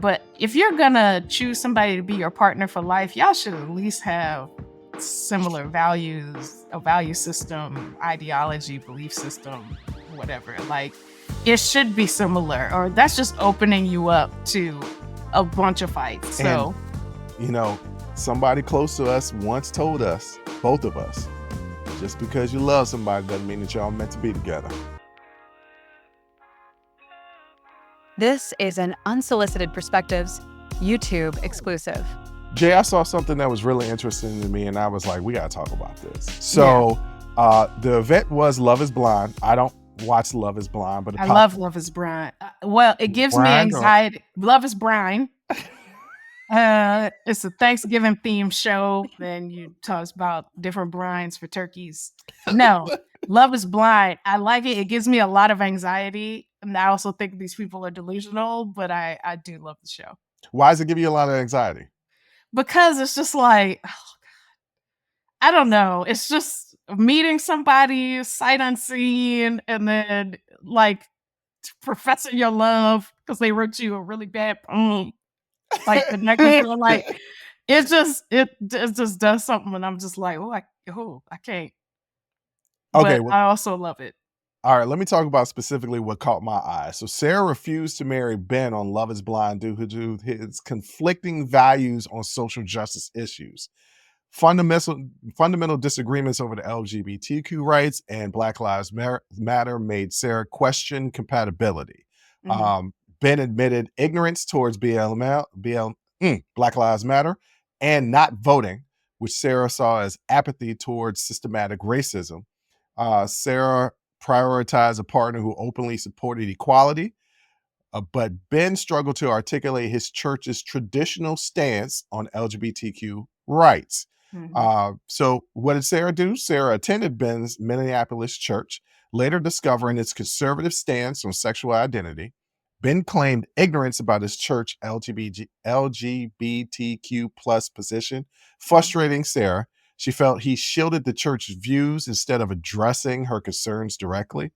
But if you're gonna choose somebody to be your partner for life, y'all should at least have similar values, a value system, ideology, belief system, whatever. Like, it should be similar, or that's just opening you up to a bunch of fights. And, So, somebody close to us once told us, both of us, just because you love somebody doesn't mean that y'all meant to be together. This is an Unsolicited Perspectives YouTube exclusive. Jay, I saw something that was really interesting to me, and I was like, we got to talk about this. So the event was Love is Blind. I don't watch Love is Blind, but I love Love is Blind. Well, it gives me anxiety. Love is Blind. It's a Thanksgiving themed show. Then you talk about different brines for turkeys. No, Love is Blind. I like it. It gives me a lot of anxiety. And I also think these people are delusional, but I do love the show. Why does it give you a lot of anxiety? Because it's just like, I don't know. It's just meeting somebody sight unseen and then like professing your love because they wrote you a really bad poem. Like the next one, like it just does something, and I'm just like, I can't. Okay, But I also love it. All right, let me talk about specifically what caught my eye. So Sarah refused to marry Ben on Love is Blind due to his conflicting values on social justice issues. Fundamental disagreements over the LGBTQ rights and Black Lives Matter made Sarah question compatibility. Ben admitted ignorance towards Black Lives Matter and not voting, which Sarah saw as apathy towards systematic racism. Sarah prioritized a partner who openly supported equality, but Ben struggled to articulate his church's traditional stance on LGBTQ rights. So what did Sarah do? Sarah attended Ben's Minneapolis church, later discovering its conservative stance on sexual identity. Ben claimed ignorance about his church LGBTQ plus position, frustrating Sarah. She felt he shielded the church's views instead of addressing her concerns directly.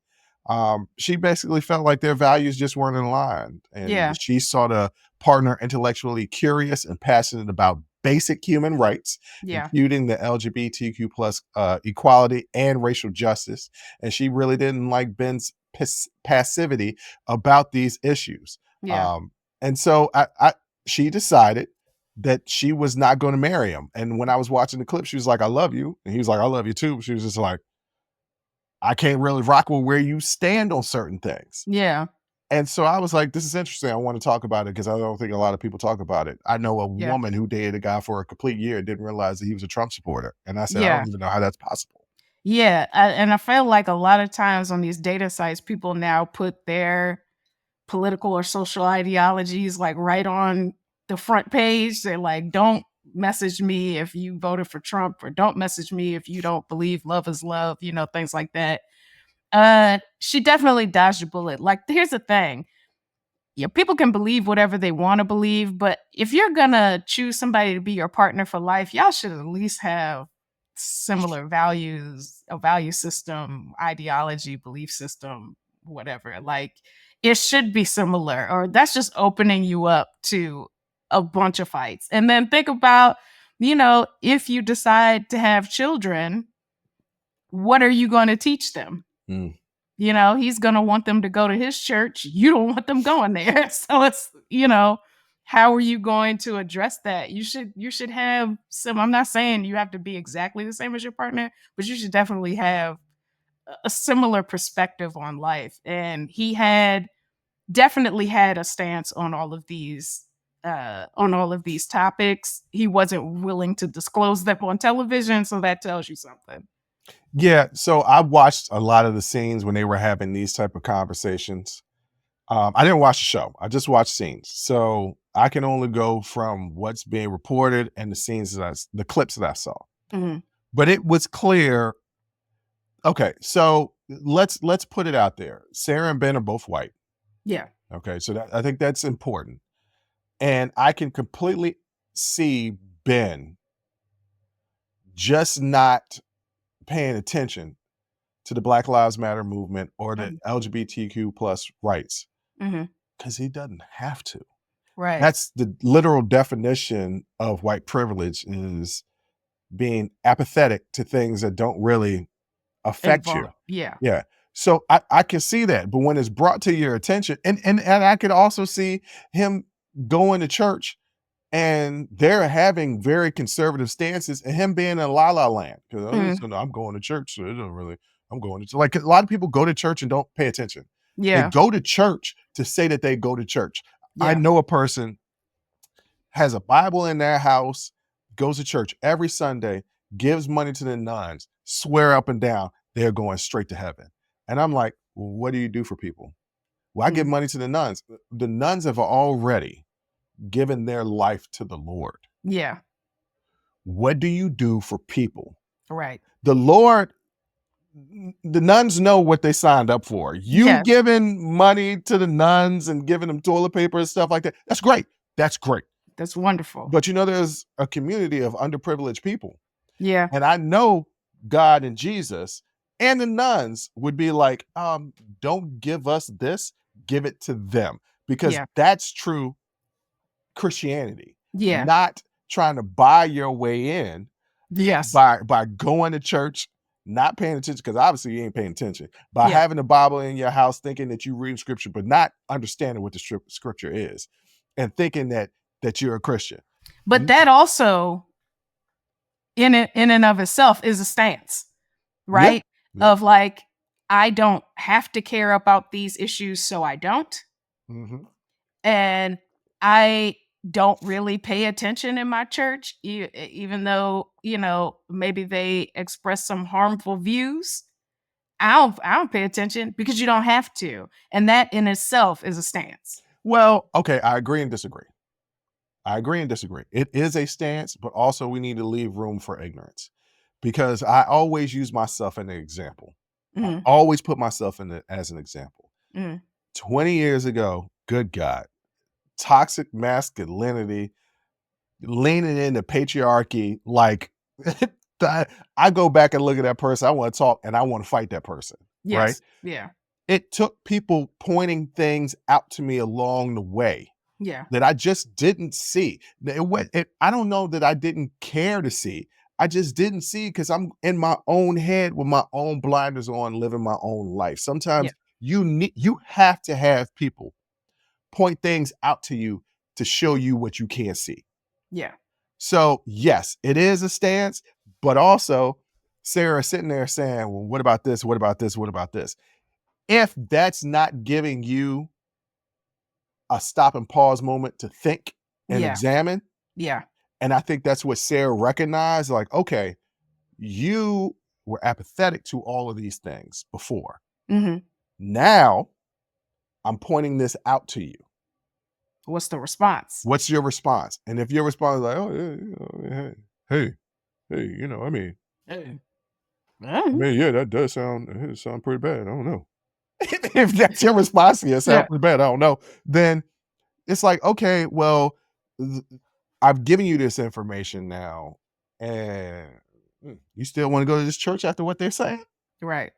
She basically felt like their values just weren't in line. And she sought a partner intellectually curious and passionate about basic human rights, including the LGBTQ plus equality and racial justice. And she really didn't like Ben's passivity about these issues. And so she decided that she was not going to marry him. And when I was watching the clip, she was like, I love you. And he was like, I love you too. She was just like, I can't really rock with where you stand on certain things. Yeah. And so I was like, this is interesting. I want to talk about it because I don't think a lot of people talk about it. I know a woman who dated a guy for a complete year and didn't realize that he was a Trump supporter. And I said, I don't even know how that's possible. Yeah. And I feel like a lot of times on these data sites, people now put their political or social ideologies like right on the front page. They're like, don't message me if you voted for Trump, or don't message me if you don't believe love is love, things like that. She definitely dodged a bullet. Like, here's the thing. Yeah, people can believe whatever they want to believe, but if you're gonna choose somebody to be your partner for life, y'all should at least have similar values, a value system, ideology, belief system, whatever. Like, it should be similar, or that's just opening you up to a bunch of fights. And then think about, if you decide to have children, what are you going to teach them? He's going to want them to go to his church. You don't want them going there. So it's, how are you going to address that? You should have some, I'm not saying you have to be exactly the same as your partner, but you should definitely have a similar perspective on life. And he definitely had a stance on all of these topics. He wasn't willing to disclose them on television, so that tells you something. Yeah, so I watched a lot of the scenes when they were having these type of conversations. I didn't watch the show. I just watched scenes. So I can only go from what's being reported and the scenes the clips that I saw. But it was clear. Okay, so let's put it out there. Sarah and Ben are both white. Yeah. Okay, so I think that's important. And I can completely see Ben just not paying attention to the Black Lives Matter movement or the LGBTQ plus rights because he doesn't have to. Right. That's the literal definition of white privilege, is being apathetic to things that don't really affect you. Yeah. Yeah. So I can see that. But when it's brought to your attention, and I could also see him going to church and they're having very conservative stances and him being in la la land. Because I'm going to church, so it doesn't really, I'm going to, like, a lot of people go to church and don't pay attention. They Yeah. go to church to say that they go to church. I Yeah. know a person has a Bible in their house, goes to church every Sunday, gives money to the nuns, swear up and down they're going straight to heaven. And I'm like, well, what do you do for people? Well, I give money to the nuns. The nuns have already given their life to the Lord. Yeah. What do you do for people? Right. The Lord, the nuns know what they signed up for. You Yes. giving money to the nuns and giving them toilet paper and stuff like that. That's great. That's great. That's wonderful. But there's a community of underprivileged people. Yeah. And I know God and Jesus and the nuns would be like, don't give us this, give it to them. Because Yeah. that's true Christianity. Yeah. Not trying to buy your way in Yes. by going to church, not paying attention, because obviously you ain't paying attention, by Yeah. having the Bible in your house, thinking that you read scripture, but not understanding what the scripture is, and thinking that you're a Christian. But that also, in and of itself, is a stance, right? Yeah. Of like, I don't have to care about these issues, so I don't. And I don't really pay attention in my church, even though, maybe they express some harmful views. I don't pay attention because you don't have to. And that in itself is a stance. Well, okay, I agree and disagree. It is a stance, but also we need to leave room for ignorance, because I always use myself as an example. I always put myself in it as an example. 20 years ago, good God, toxic masculinity, leaning into patriarchy, like I go back and look at that person, I want to talk and I want to fight that person. Yes. Right? Yeah. It took people pointing things out to me along the way. Yeah. That I just didn't see. I don't know that I didn't care to see. I just didn't see because I'm in my own head with my own blinders on, living my own life. Sometimes you have to have people point things out to you to show you what you can't see. Yeah. So yes, it is a stance, but also Sarah sitting there saying, well, what about this? What about this? What about this? If that's not giving you a stop and pause moment to think and examine. Yeah. And I think that's what Sarah recognized. Like, okay, you were apathetic to all of these things before. Now I'm pointing this out to you. What's the response? What's your response? And if your response is like, oh, hey, I mean, yeah, that does sound pretty bad. I don't know. If that's your response, it sounds pretty bad. I don't know. Then it's like, okay, well, I've given you this information now, and you still want to go to this church after what they're saying? Right.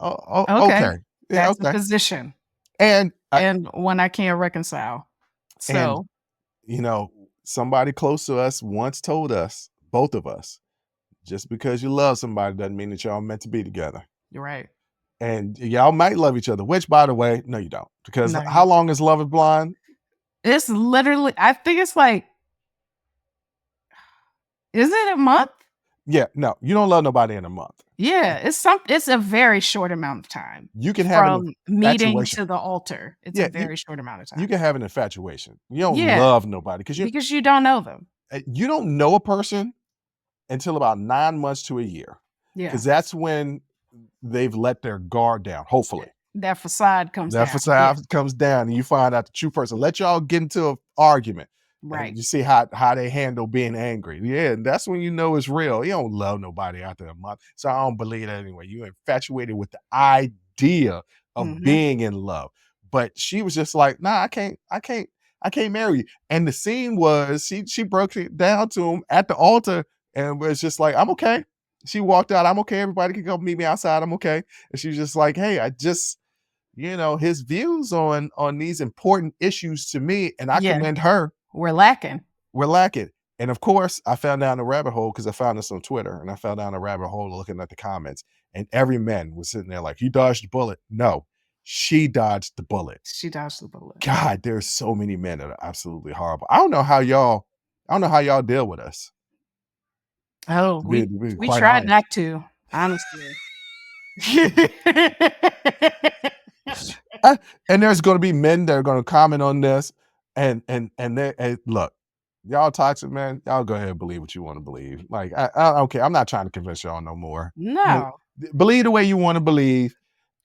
Okay. Yeah, That's a position. And one I can't reconcile. So, somebody close to us once told us, both of us, just because you love somebody doesn't mean that y'all meant to be together. You're right. And y'all might love each other, which, by the way, no, you don't. Because how long is Love is Blind? It's literally, I think it's like, is it a month? Yeah, no, you don't love nobody in a month. Yeah, it's a very short amount of time. You can have from meeting to the altar. It's a very short amount of time. You can have an infatuation. You don't love nobody because you don't know them. You don't know a person until about 9 months to a year. Yeah, because that's when they've let their guard down. Hopefully, that facade comes down. That facade comes down, and you find out the true person. Let y'all get into an argument. Right. And you see how they handle being angry. Yeah, and that's when you know it's real. You don't love nobody after a month. So I don't believe that anyway. You're infatuated with the idea of being in love. But she was just like, nah, I can't marry you. And the scene was she broke it down to him at the altar and was just like, I'm okay. She walked out, I'm okay. Everybody can go meet me outside. I'm okay. And she was just like, hey, his views on these important issues to me, and I Yeah. commend her. We're lacking. We're lacking. And of course, I found down the rabbit hole because I found this on Twitter, and I fell down the rabbit hole looking at the comments, and every man was sitting there like, "You dodged the bullet." No, she dodged the bullet. She dodged the bullet. God, there's so many men that are absolutely horrible. I don't know how y'all deal with us. Oh, To we be we quite tried honest. not to, honestly. And there's going to be men that are going to comment on this, and look, y'all toxic, man. Y'all go ahead and believe what you want to believe. Like I don't care. I'm not trying to convince y'all no more. No. Believe the way you want to believe.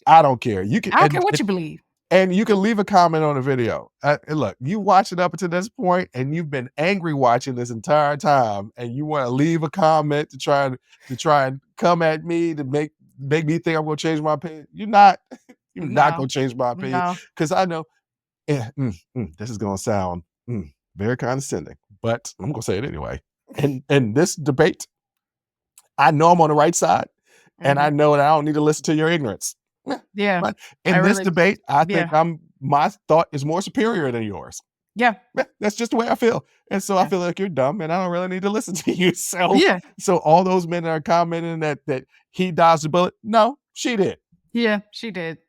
I don't care. You can. I don't care what you believe. And you can leave a comment on the video. And look, you watch it up until this point, and you've been angry watching this entire time, and you want to leave a comment to try and come at me to make me think I'm going to change my opinion. You're not No. going to change my opinion, No. because I know this is going to sound very condescending, but I'm going to say it anyway. In this debate, I know I'm on the right side, and I know that I don't need to listen to your ignorance. Yeah. But in this debate, I think yeah. my thought is more superior than yours. Yeah. That's just the way I feel. And so I feel like you're dumb, and I don't really need to listen to you. So Yeah. so all those men that are commenting that he dodged the bullet, no, she did. Yeah, she did.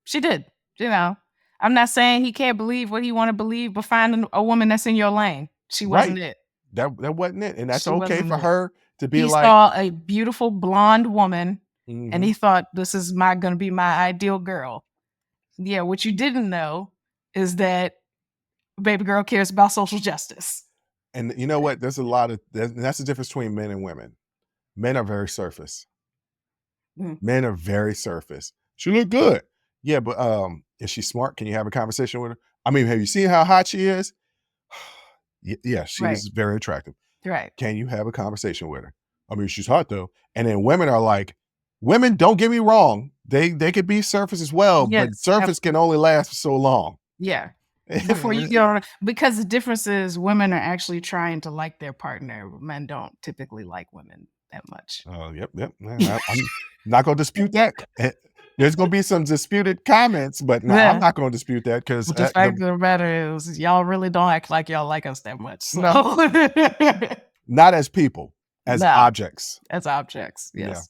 She did. I'm not saying he can't believe what he want to believe, but find a woman that's in your lane. She wasn't it. That wasn't it. And that's She okay for wasn't it. her to be He like, saw a beautiful blonde woman and mhm. he thought, this is gonna be my ideal girl. Yeah, what you didn't know is that baby girl cares about social justice. And you know what? There's a lot of that's the difference between men and women. Men are very surface. Men are very surface. She look good. Yeah, but is she smart? Can you have a conversation with her? I mean, have you seen how hot she is? Yeah, she Right. is very attractive. Right. Can you have a conversation with her? I mean, she's hot though. And then women are like, women, don't get me wrong. They could be surface as well, but Yes, surface can only last for so long. Yeah. Before you get on, because the difference is women are actually trying to like their partner. Men don't typically like women that much. Oh, yep. I'm not going to dispute that. There's going to be some disputed comments, but no, I'm not going to dispute that because the fact of the matter is, y'all really don't act like y'all like us that much. So. No, not as people, as objects. As objects, yes.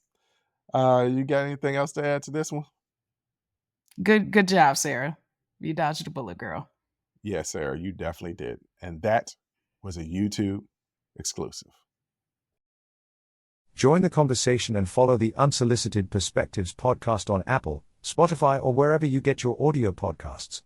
Yeah. You got anything else to add to this one? Good job, Sarah. You dodged a bullet, girl. Yes, Sarah, you definitely did. And that was a YouTube exclusive. Join the conversation and follow the Unsolicited Perspectives podcast on Apple, Spotify, or wherever you get your audio podcasts.